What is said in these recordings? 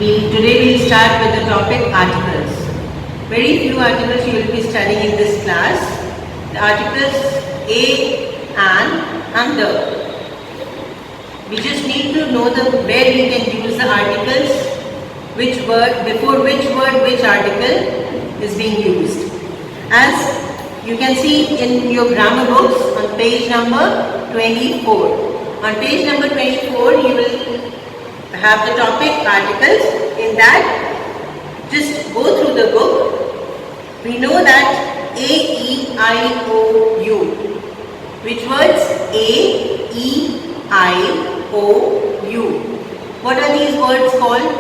Today we'll start with the topic articles. Very few articles you will be studying in this class. The articles a, and the. We just need to know where we can use the articles, which word, before which word, which article is being used. As you can see in your grammar books on page number 24. On page number 24 you will have the topic articles. In that, just go through the book. We know that A, E, I, O, U. Which words? A, E, I, O, U. What are these words called?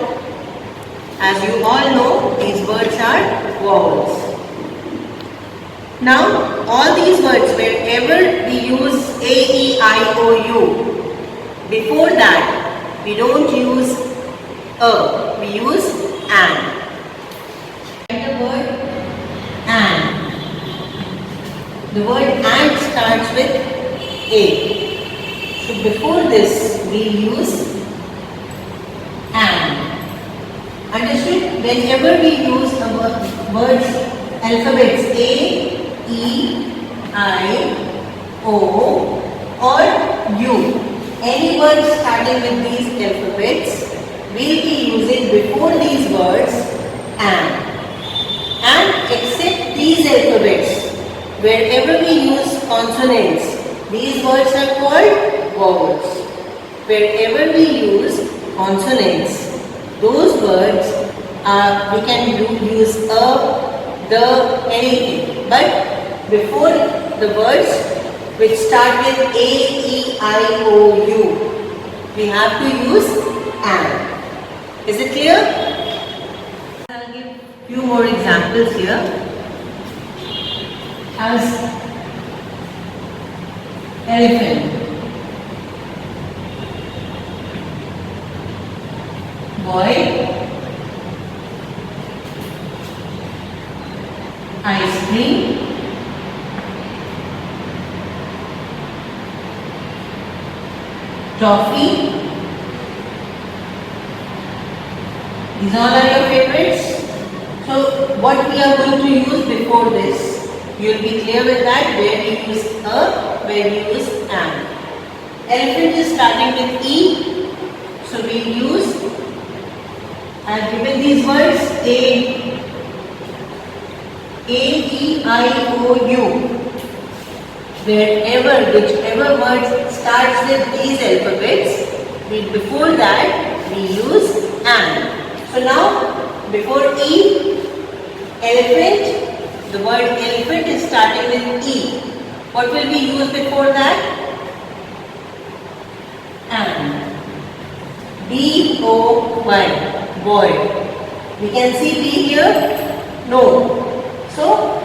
As you all know, these words are vowels. Now, all these words, wherever we use A, E, I, O, U, before that, we don't use a, we use an. Write the word an. The word and starts with A. So before this, we use an. Understood? Whenever we use words, alphabets A, E, I, O or U. Any word starting with these alphabets will be using before these words and. And except these alphabets, wherever we use consonants, these words are called vowels. Wherever we use consonants, those words we can use a, the, anything. But before the words which start with A, E, I, O, U, we have to use an. Is it clear? I'll give a few more examples here. As elephant, boy, ice cream, toffee. These all are your favorites. So what we are going to use before this, you will be clear with that, where we use a, where we use an. Elephant is starting with E, so we use, I have given these words A, E, I, O, U. Wherever, whichever word starts with these alphabets, before that we use an. So now, before E, elephant, the word elephant is starting with E. What will we use before that? An. B-O-Y, boy. We can see B here? No. So,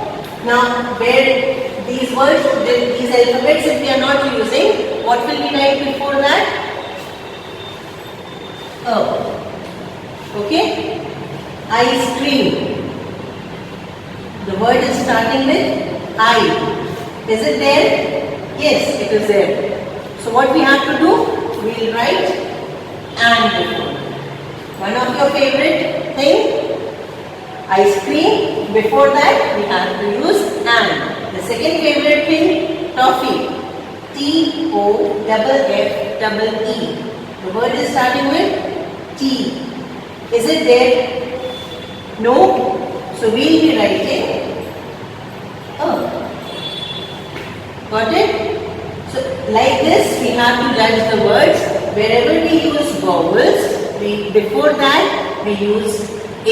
now where these words, these alphabets, if we are not using, what will we write before that? A. Okay? Ice cream. The word is starting with I. Is it there? Yes, it is there. So what we have to do? We will write and before. One of your favorite thing, ice cream. Before that, we have to use and. The second favorite thing, toffee. T-O-F-F-E-E. The word is starting with T. Is it there? No. So we will be writing a. Got it? So like this, we have to judge the words. Wherever we use vowels, before that we use a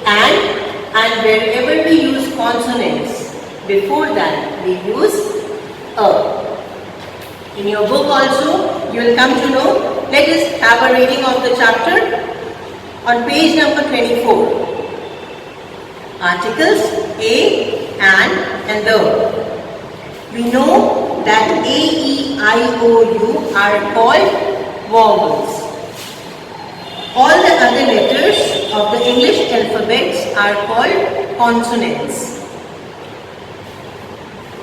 and wherever we use consonants, before that we use a. In your book also, you will come to know. Let us have a reading of the chapter on page number 24. Articles a, and the. We know that A, E, I, O, U are called vowels. All the other letters of the English alphabets are called consonants.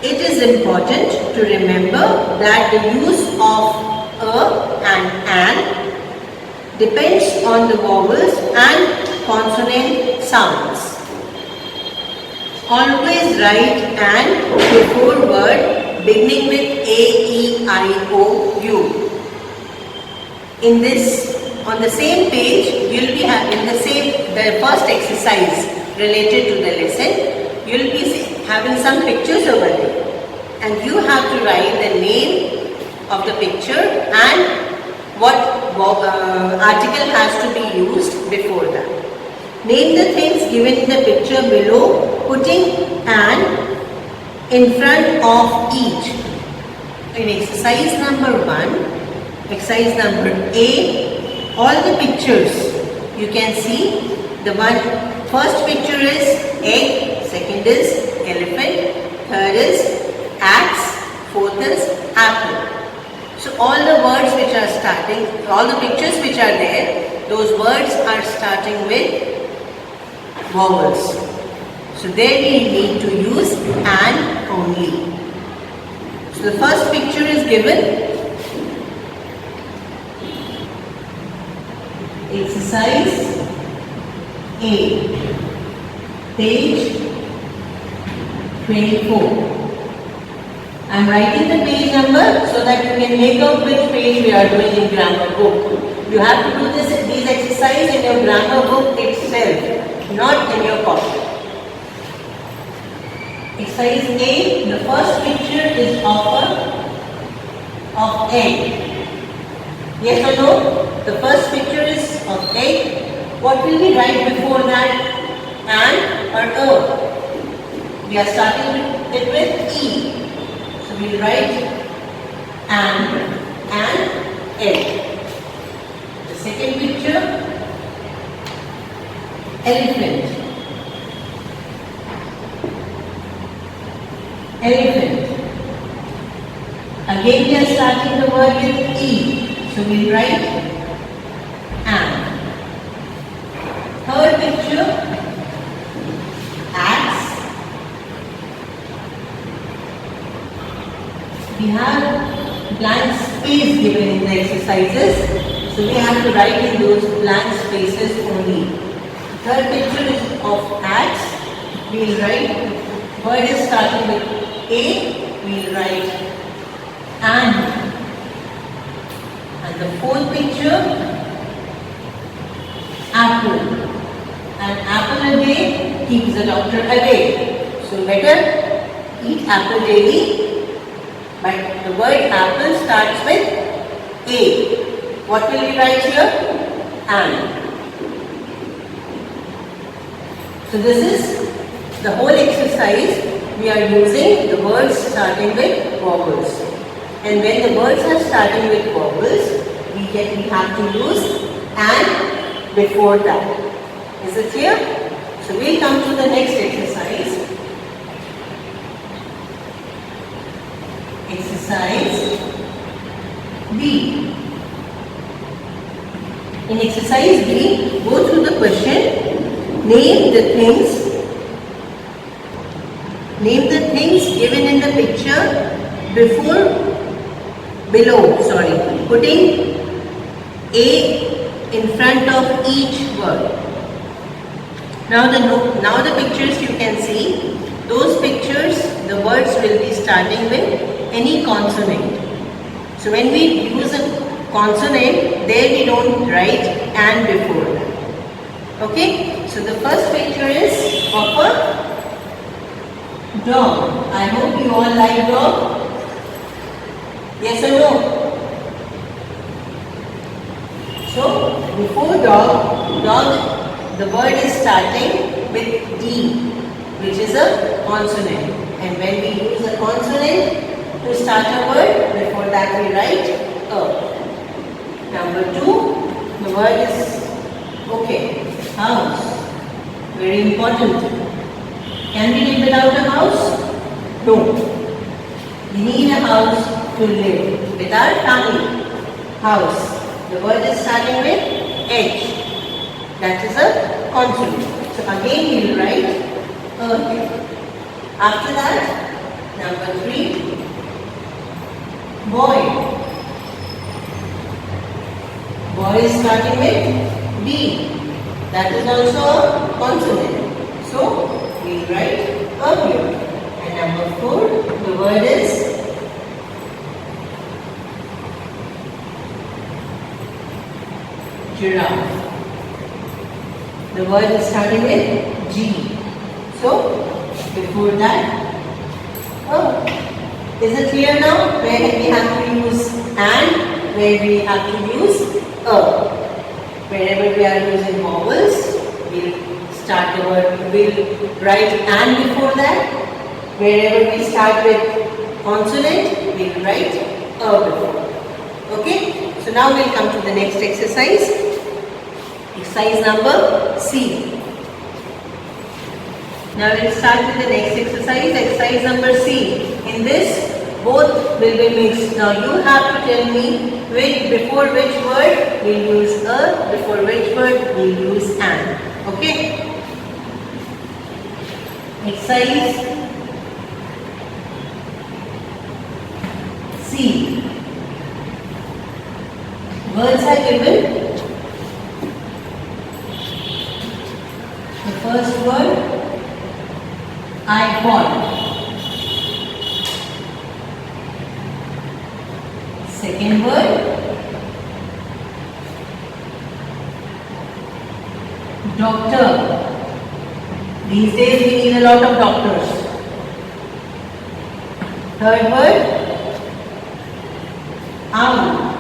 It is important to remember that the use of a and an depends on the vowels and consonant sounds. Always write "and" before word beginning with A, E, I, O, U. On the same page, you'll be having the first exercise related to the lesson. You'll be having some pictures over there, and you have to write the name of the picture and what article has to be used before that. Name the things given in the picture below, putting "and" in front of each. In exercise number 1, exercise number A, all the pictures you can see. First picture is egg, second is elephant, third is axe, fourth is apple. So all the words which are starting, all the pictures which are there, those words are starting with vowels. So there we need to use "and" only. So the first picture is given. Exercise A, page 24. I am writing the page number so that you can make out which page we are doing in grammar book. You have to do these exercises in your grammar book itself, not in your copy. Exercise A, the first picture is of egg. Yes or no? The first picture is of egg. What will we write before that? "And" or "a"? We are starting it with E. So we will write and egg. The second picture, elephant. Elephant. Again we are starting the word with E. So we will write "and". Third picture, axe. We have blank space given in the exercises, so we have to write in those blank spaces only. Third picture is of axe. We will write, word is starting with A, we will write "and". And the fourth picture, apple. An apple a day keeps the doctor away. So better eat apple daily. But the word apple starts with A. What will we write here? "and". So this is the whole exercise. We are using the words starting with vowels. And when the words are starting with vowels, we have to use "and" before that. Is it clear? So we'll come to the next exercise. Exercise B. In exercise B, go through the question. Name the things given in the picture putting A in front of each word. Now the pictures you can see, those pictures, the words will be starting with any consonant. So when we use a consonant, there we don't write "and" before that. Okay, so the first picture is of a dog. I hope you all like dog. Yes or no? So before dog, the word is starting with D, which is a consonant. And when we use a consonant to start a word, before that we write A. Number 2, the word is house. Very important. Can we live without a house? No. We need a house to live. With our family. House. The word is starting with H. That is a consonant. So again we will write A here. After that, number 3, boy. Boy is starting with B. That is also a consonant. So we write a here. And number 4, the word is giraffe. The word is starting with G. So before that, is it clear now where we have to use and, where we have to use a? Wherever we are using vowels, we'll start the word, we'll write and before that. Wherever we start with consonant, we'll write a before. Okay? So now we'll come to the next exercise. Exercise number C. Now we'll start with the next exercise. Exercise number C. In this, both will be mixed. Now you have to tell me before which word we'll use a, before which word we'll use an. Okay? Exercise C. Words are given. The first word, iPod. Second word, doctor. These days we need a lot of doctors. Third word, owl.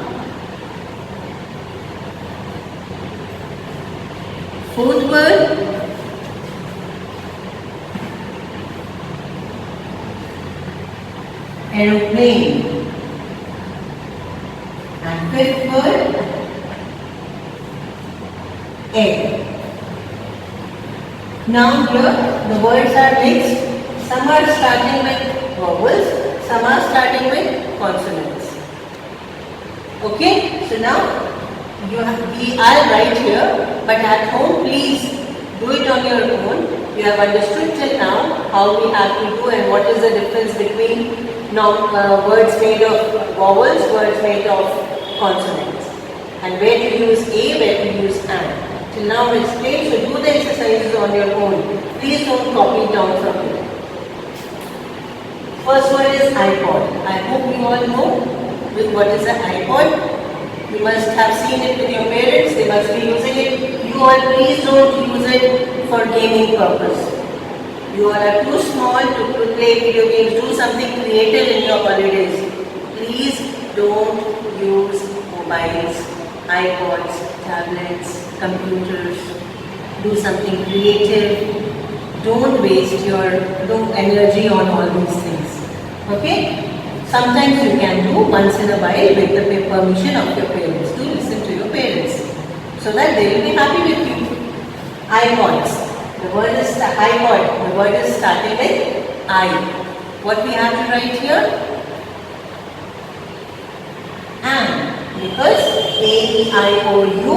Fourth word, aeroplane. And fifth word, egg. Now here the words are mixed. Some are starting with vowels, some are starting with consonants. Okay, so now I'll write here, but at home please do it on your own. You have understood till now how we have to do and what is the difference between words made of vowels, words made of consonants, and where to use a, where to use an. Till now I explained, so do the exercises on your own. Please don't copy it down from here. First one is iPod. I hope you all know what is an iPod. You must have seen it with your parents, they must be using it. You all please don't use it for gaming purpose. You all are too small to play video games. Do something creative in your holidays. Please don't use mobiles, iPods, tablets, computers. Do something creative. Don't waste your energy on all these things. Okay? Sometimes you can do once in a while with the permission of your parents. Do listen to your parents so that they will be happy with you. iPods. The word is iPod. The word is starting with I. What we have to write here? An. Because A-E-I-O-U.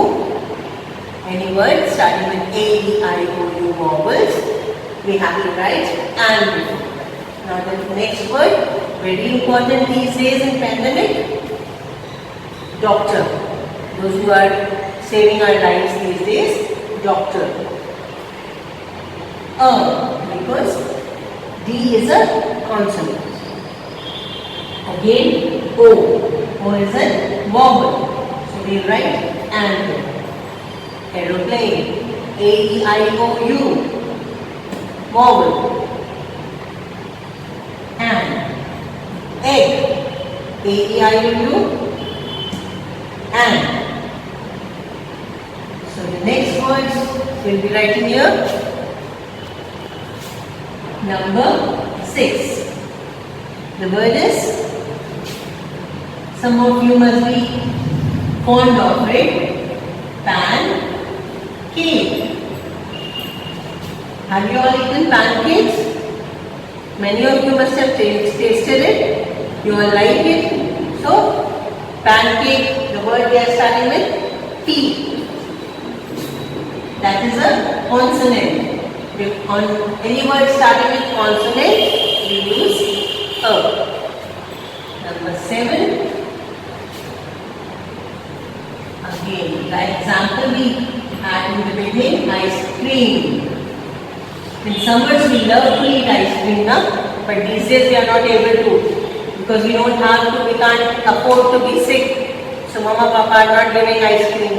Any word starting with A-E-I-O-U vowels, we have to write an before. Now the next word, very important these days in pandemic, doctor. Those who are saving our lives these days, doctor. Because D is a consonant. Again, O. O is a vowel. So we write and. Aeroplane. A-E-I-O-U. Vowel. And. Egg. A-E-I-O-U. And. So the next words we'll be writing here. Number 6. The word is, some of you must be fond of it, pancake. Have you all eaten pancakes? Many of you must have tasted it. You all like it. So, pancake, the word we are starting with P. That is a consonant. If on any word starting with consonant, we use a. Number 7. Again, The example we had in the beginning, ice cream. In summers we love to eat ice cream now, but these days we are not able to because we can't afford to be sick. So mama, papa are not giving ice cream.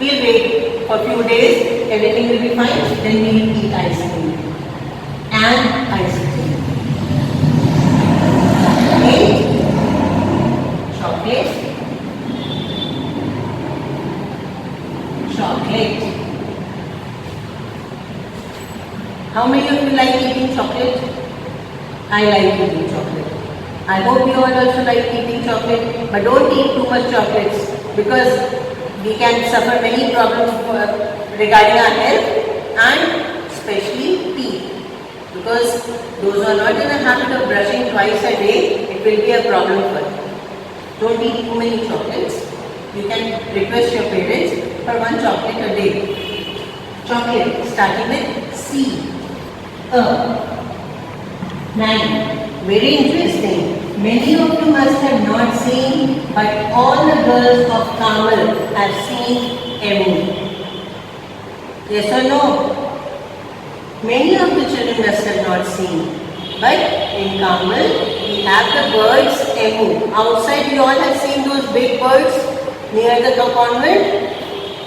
We'll wait for a few days, everything will be fine, then we'll eat ice cream. And ice cream. Chocolate. Chocolate. How many of you like eating chocolate? I like eating chocolate. I hope you all also like eating chocolate, but don't eat too much chocolates because we can suffer many problems regarding our health and especially teeth. Because those who are not in the habit of brushing twice a day, it will be a problem for them. Don't eat too many chocolates. You can request your parents for one chocolate a day. Chocolate starting with C. 9. Very interesting. Many of you must have not seen, but all the girls of Kamal have seen Emu. Yes or no? Many of the children must have not seen. But in Kamal, we have the birds Emu. Outside, we all have seen those big birds near the convent.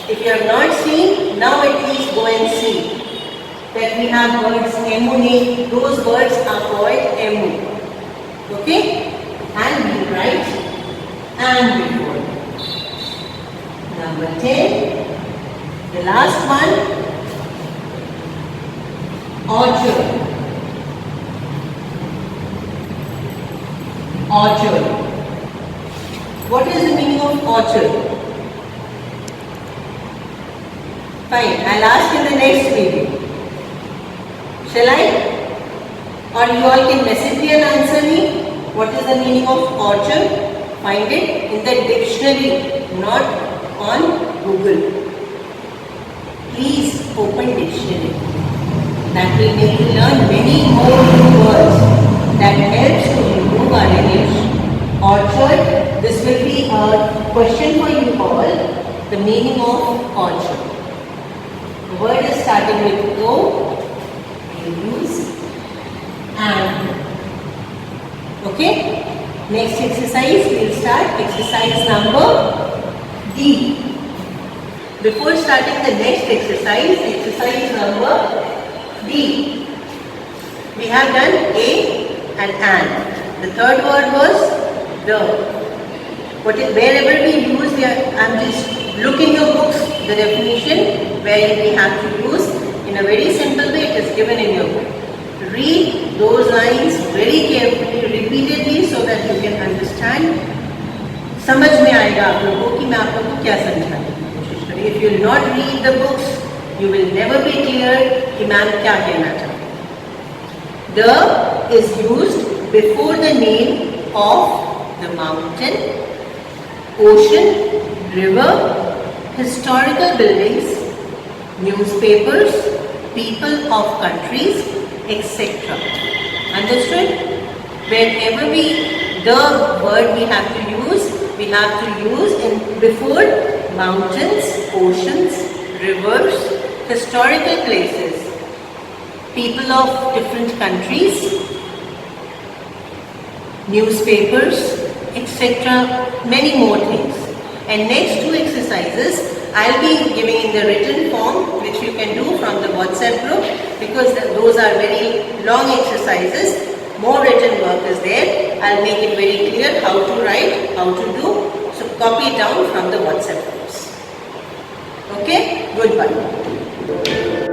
If you have not seen, now at least go and see that we have birds Emu. Those birds are called Emu. Okay? And we write and before. Number 10. The last one. Orchard. Orchard. What is the meaning of orchard? Fine, I'll ask in the next video. Shall I? Or you all can message me and answer me. What is the meaning of orchard? Find it in the dictionary, not on Google. Please open dictionary. That will make you learn many more new words that helps to improve our English. Orchard, this will be a question for you all, the meaning of orchard. The word is starting with O, we use and. Okay? Next exercise, we will start exercise number D. Before starting the next exercise number D. We have done A and an. The third word was the. Wherever we use, I'm just looking your books, the definition where we have to use in a very simple way. It is given in your book. Read those lines very carefully, repeatedly, so that you can understand. समझ में आएगा आप लोगों को कि मैं आप लोगों को क्या समझाने की कोशिश करूँ. If you will not read the books, you will never be clear कि मैम क्या कहना चाहती है. The is used before the name of the mountain, ocean, river, historical buildings, newspapers, people of countries, etc. Understood? Whenever the word we have to use in before mountains, oceans, rivers, historical places, people of different countries, newspapers, etc. Many more things. And next two exercises I'll be giving in the written form, which you can do from the WhatsApp group, because those are very long exercises. More written work is there. I'll make it very clear how to write, how to do. So copy it down from the WhatsApp groups. Okay? Goodbye.